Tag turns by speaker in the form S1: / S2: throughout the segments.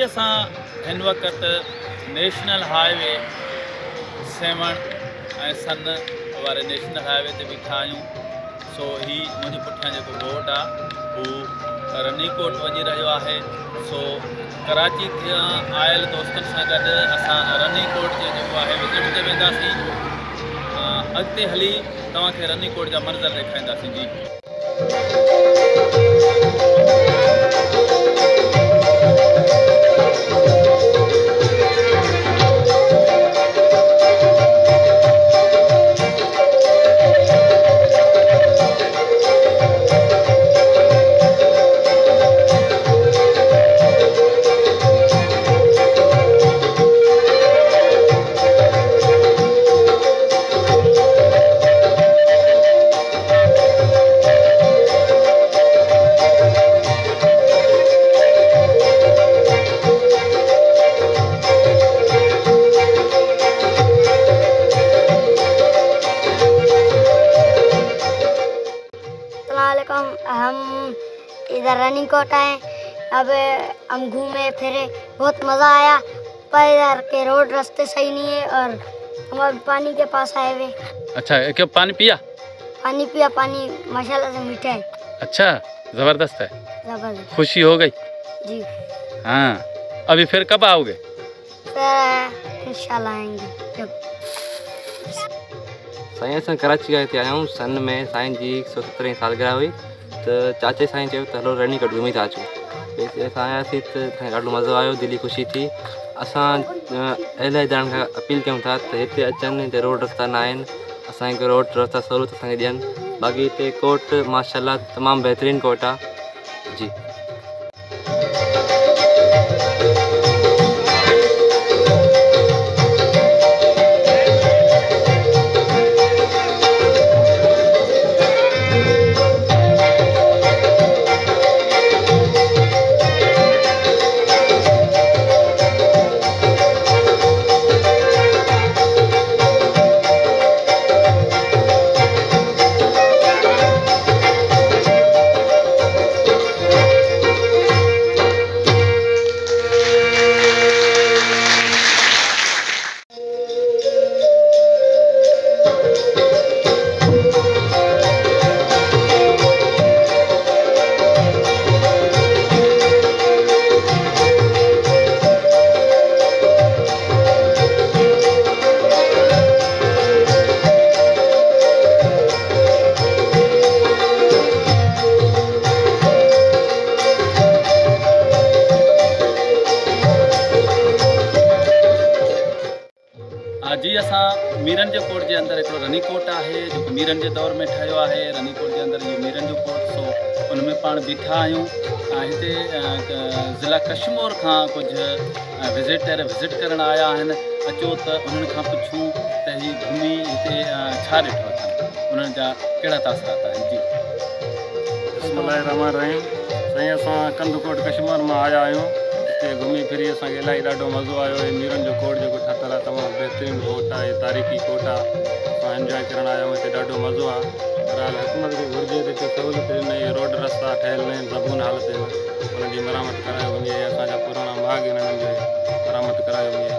S1: असां हिन वक़्तु नेशनल हाईवे 7 ऐं सन वारे नेशनल हाईवे ते बीठा आहियूं। सो ही मुंहिंजे पुठियां जेको बोट आहे हू रनीकोट वञी रहियो आहे। सो कराची खां आयल दोस्तनि सां गॾु असां रनीकोट जे जेको आहे विज़िट ते वेंदासीं। अॻिते हली तव्हांखे रनीकोट जा मंज़र ॾेखारींदासीं जी।
S2: हम इधर रनीकोट आए, अब हम घूमे फिरे, बहुत मज़ा आया। पर इधर के रोड रास्ते सही नहीं है और हम अब पानी के पास आए हुए।
S1: अच्छा, क्या पानी पिया?
S2: पानी पिया, पानी माशाल्लाह से मीठा है।
S1: अच्छा, ज़बरदस्त है।
S2: ज़बरदस्त।
S1: खुशी हो गई
S2: जी।
S1: हाँ, अभी फिर कब आओगे?
S2: फिर इंशाल्लाह आएंगे जब।
S3: साईं असां कराची खां हिते आया आहियूं सन में साईं जी 117वीं सालगिरह हुई, त चाचे साईं चयो त हलो रनीकोट घुमी था अचूं। असां आयासीं त ॾाढो मज़ो आयो, दिली ख़ुशी थी। असां इलाही ॼणनि खां अपील कयूं था त हिते अचनि, हिते रोड रस्ता न आहिनि, असांखे रोड रस्ता सहूलियत असांखे ॾियनि। बाक़ी हिते कोट माशाल्लाह तमामु बहितरीनु कोट आहे जी।
S1: जी असां मीरन जे कोट जे अंदरि हिकिड़ो रनीकोट आहे जेको मीरन जे दौर में ठहियो आहे। रनीकोट जे अंदरि इहो मीरन जो कोट, सो उन में पाण बीठा आहियूं। हिते ज़िला कश्मीर खां कुझु विज़िट करणु आया आहिनि। अचो त उन्हनि खां पुछूं त ही घुमी हिते छा ॾिठो अथनि, उन्हनि जा कहिड़ा तासरात आहिनि जी।
S4: बिस्मिल्लाहिर्रहमानिर्रहीम। साईं असां कंदकोट कश्मीर में आया आहियूं। हिते घुमी फिरी असांखे इलाही ॾाढो मज़ो आयो। मीरन जो कोट जेको ठहियल आहे तमामु बहितरीनु कोट आहे, तारीख़ी कोट आहे। असां इंजॉय करणु आया आहियूं, हिते ॾाढो मज़ो आहे। बहरहाल हुकूमत खे घुरिजे त हिते सहूलियत ॾियनि, रोड रस्ता ठहियल न आहिनि, ज़बून हालत में उन्हनि जी मरामत करायो वञे। असांजा पुराणा माॻ हिननि जो मरामत करायो वञे।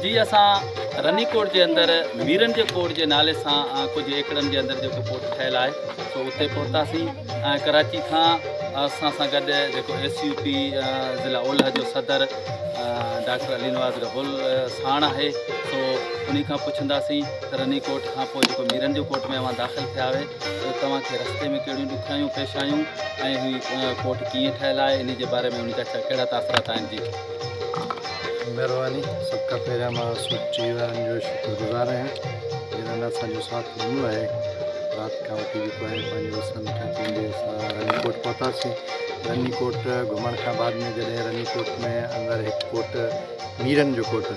S1: जी असां रनीकोट जे अंदरि मीरन जे कोट जे नाले सां कुझु एकड़नि जे अंदरि जेको कोट ठहियलु आहे सो उते पहुतासीं। कराची खां असां सां गॾु जेको SUP ज़िला ओलह जो सदर डॉक्टर अली नवाज़ रबुल साण आहे। सो उन खां पुछंदासीं त रनीकोट खां पोइ जेको मीरन जो कोट में अवां दाख़िल थिया हुए त तव्हांखे रस्ते में कहिड़ियूं ॾुखियाइयूं पेश आयूं ऐं हीउ कोट कीअं ठहियलु आहे, इन जे बारे में उन जा कहिड़ा तासरात आहिनि? जी
S5: महिरबानी। सब खां पहिरियां मां सोची वारनि जो शुक्रगुज़ार आहियां जिन्हनि असांजो साथ ॾिनो आहे। राति खां वठी जेको आहे पंहिंजो सन खां थींदे असां रनीकोट पहुतासीं। रनीकोट घुमण खां बाद में जॾहिं रनीकोट में अंदरि हिकु कोट मीरन जो कोट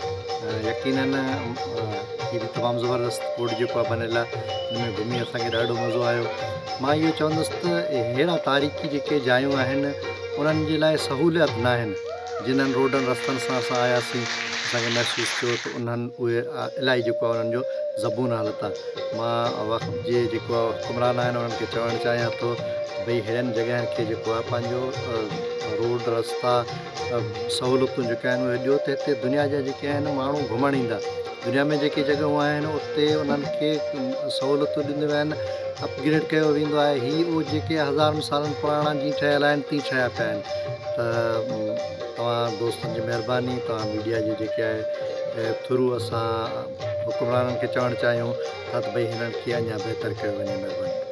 S5: यकीनन हीअ बि तमामु ज़बरदस्त कोट जेको आहे बनियल आहे, हिन में घुमी असांखे ॾाढो मज़ो आयो। मां इहो चवंदुसि त अहिड़ा तारीख़ी जेके जायूं आहिनि उन्हनि जे लाइ सहूलियत न आहिनि। जिन्हनि रोडनि रस्तनि सां असां आयासीं असांखे महसूसु थियो त उन्हनि उहे इलाही जेको आहे उन्हनि जो ज़बून हालत आहे। मां वक़्त जे जेको आहे हुकुमरान आहिनि उन्हनि खे चवणु चाहियां थो भई अहिड़नि जॻहियुनि खे जेको आहे पंहिंजो रोड रस्ता सहूलियतूं जेके आहिनि उहे ॾियो त हिते दुनिया जा जेके आहिनि माण्हू घुमण ईंदा। दुनिया में जेके जॻहियूं आहिनि उते उन्हनि खे सहूलियतूं ॾींदियूं आहिनि, अपग्रेड कयो वेंदो आहे। हीअ उहे जेके हज़ारनि सालनि पुराणा जीअं ठहियल आहिनि तीअं ठहिया पिया आहिनि। त तव्हां दोस्तनि जी महिरबानी, तव्हां मीडिया जी जेके आहे थ्रू असां हुकुमराननि खे चवणु चाहियूं था त भई हिननि खे अञा बहितर कयो वञे। महिरबानी।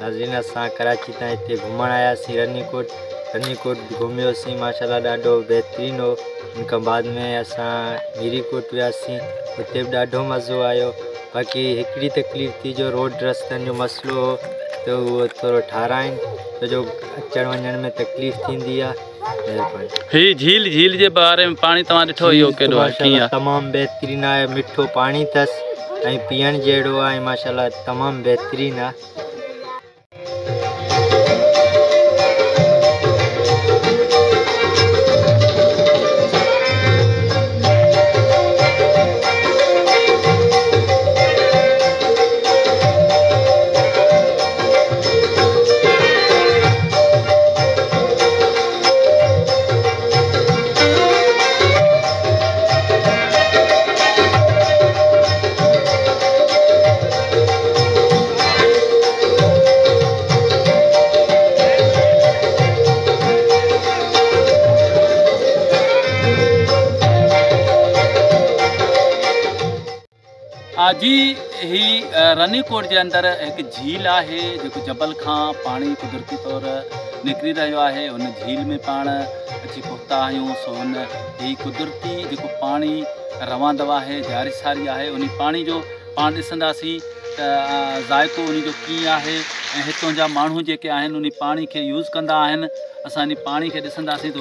S6: नाज़रीन, असां कराची तां हिते घुमण आयासीं रनीकोट घुमियोसीं, माशाल्लाह ॾाढो बहितरीनु हो। उन खां बाद में असां मीरीकोट वियासीं, हुते बि ॾाढो मज़ो आयो। बाक़ी हिकिड़ी तकलीफ़ थी जो रोड रस्तनि जो मसइलो हो त उहो थोरो ठाराइनि छो जो अचण वञण में तकलीफ़ थींदी आहे।
S1: ही झील जे बारे में पाणी तव्हां ॾिठो इहो केॾो आहे, कीअं आहे?
S6: तमामु बहितरीनु आहे, मिठो पाणी अथसि ऐं पीअण जहिड़ो आहे। माशाल्लाह तमामु बहितरीनु आहे।
S1: जी ही रनीकोट जे अंदरि हिकु झील आहे जेको जबल खां पाणी कुदरती तौर निकिरी रहियो आहे। उन झील में पाण अची पहुता आहियूं। सो हुन ही कुदरती जेको पाणी रवंदो आहे, जारी सारी आहे, उन पाणी जो पाण ॾिसंदासीं त ज़ाइक़ो उन जो कीअं आहे ऐं हितां जा माण्हू जेके आहिनि उन पाणी खे यूज़ कंदा आहिनि। असां इन पाणी खे ॾिसंदासीं त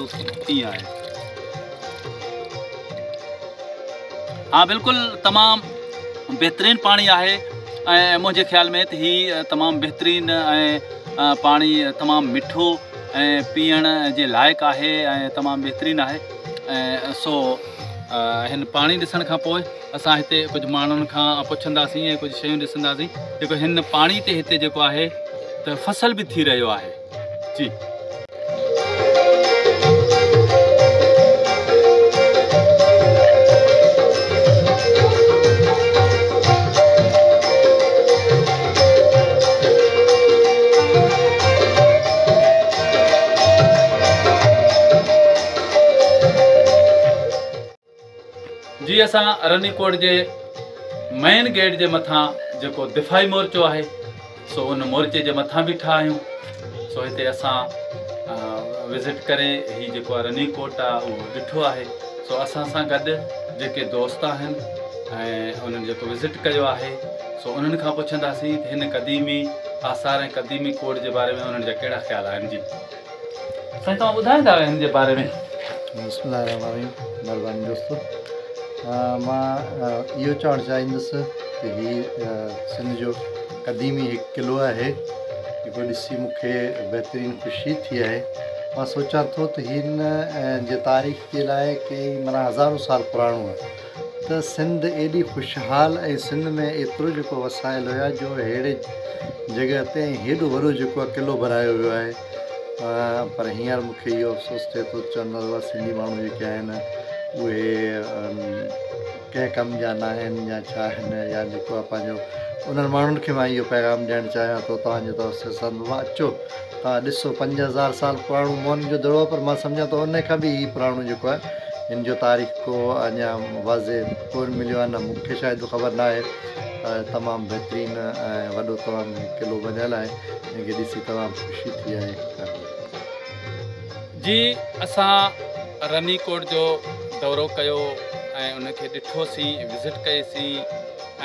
S1: कीअं आहे। हाँ, बिल्कुलु तमामु बहितरीनु पाणी आहे ऐं मुंहिंजे ख़्याल में त हीअ तमामु बहितरीनु ऐं पाणी तमामु मिठो ऐं पीअण जे लाइक़ु आहे ऐं तमामु बहितरीनु आहे। ऐं सो हिन पाणी ॾिसण खां पोइ असां हिते कुझु माण्हुनि खां पुछंदासीं ऐं कुझु शयूं ॾिसंदासीं जेको हिन पाणी ते हिते जेको आहे त फसल बि थी रहियो आहे। जी जी असां रनीकोट जे मेन गेट जे मथां जेको दिफ़ाई मोर्चो आहे सो उन मोर्चे जे मथां बीठा आहियूं। सो हिते असां विज़िट करे हीउ जेको आहे रनीकोट आहे उहो ॾिठो आहे। सो असां सां गॾु जेके दोस्त आहिनि ऐं उन्हनि जेको विज़िट कयो आहे सो उन्हनि खां पुछंदासीं त हिन क़दीमी आसार ऐं क़दीमी कोट जे बारे में उन्हनि जा कहिड़ा ख़्याल आहिनि। जी साईं तव्हां ॿुधाईंदा हिन जे बारे में?
S5: बिस्मिल्लाहिर्रहमानिर्रहीम। महिरबानी दोस्तो, मां इहो चवणु चाहींदुसि त हीउ सिंध जो क़दीमी हिकु क़िलो आहे जेको ॾिसी मूंखे बहितरीनु ख़ुशी थी आहे। मां सोचां थो त हिन जे तारीख़ जे लाइ कई माना हज़ारों साल पुराणो आहे त सिंध एॾी ख़ुशहाल ऐं सिंध में एतिरो जेको वसाइल हुया जो अहिड़े जॻह ते हेॾो वॾो जेको आहे क़िलो बनायो वियो आहे। पर हींअर मूंखे इहो अफ़सोस थिए थो चवंदा हुआ सिंधी माण्हू जेके आहिनि उहे कंहिं कम जा न आहिनि या छा आहिनि या जेको आहे पंहिंजो उन्हनि माण्हुनि खे मां इहो पैगाम ॾियणु चाहियां थो तव्हांजो तवसर संदो आहे। अचो तव्हां ॾिसो 5000 साल पुराणो मोहन जो दड़ो, पर मां सम्झां थो उन खां बि हीउ पुराणो जेको आहे हिन जो तारीख़ को अञा वाज़े कोन मिलियो आहे, न मूंखे शायदि ख़बर न आहे। तमामु बहितरीनु ऐं वॾो तमामु क़िलो बणियल आहे, जंहिंखे ॾिसी तमामु ख़ुशी थी आहे।
S1: जी असां रनीकोट जो दौरो कयो ऐं उनखे ॾिठोसीं, विज़िट कईसीं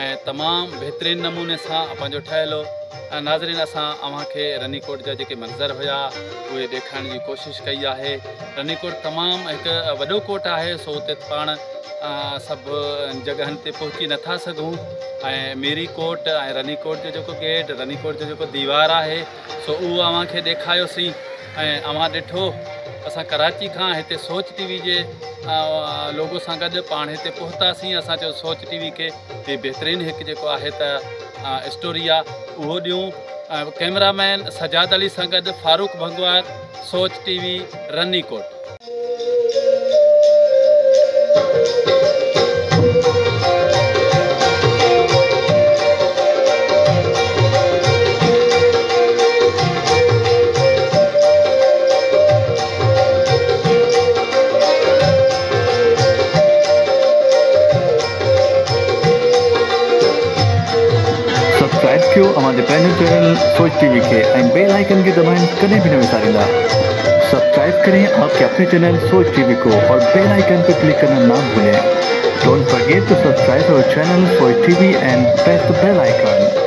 S1: ऐं तमामु बहितरीनु नमूने सां पंहिंजो ठहियलु नाज़रीन असां अव्हांखे रनीकोट जा जेके मंज़र हुया उहे ॾेखारण जी कोशिशि कई आहे। रनीकोट तमामु हिकु वॾो कोट आहे, सो उते पाण सभु जॻहनि ते पहुची नथा सघूं ऐं मीरी कोट ऐं रनीकोट जो जेको गेट, रनीकोट जो जेको दीवार आहे सो उहो अव्हांखे ॾेखारियोसीं ऐं अव्हां ॾिठो। असां कराची खां हिते सोच टीवी जे लोगो सां गॾु पाण हिते पहुतासीं। असां चयो सोच टीवी खे हीउ बहितरीनु हिकु जेको आहे त स्टोरी आहे उहो ॾियूं। कैमरामैन सजाद अली सां गॾु फारूक भंगवार, सोच टीवी, रनीकोट।
S7: सब्सक्राइब कयो हमारे पैनल चैनल सोच टीवी के एंड बेल आइकन के दबाएं, कदें भी न विसारेंदा। सब्सक्राइब करें आपके अपने चैनल सोच टीवी को और बेल आइकन पर क्लिक करना ना भूलें। Don't forget to subscribe our channel Soch TV and press the bell icon.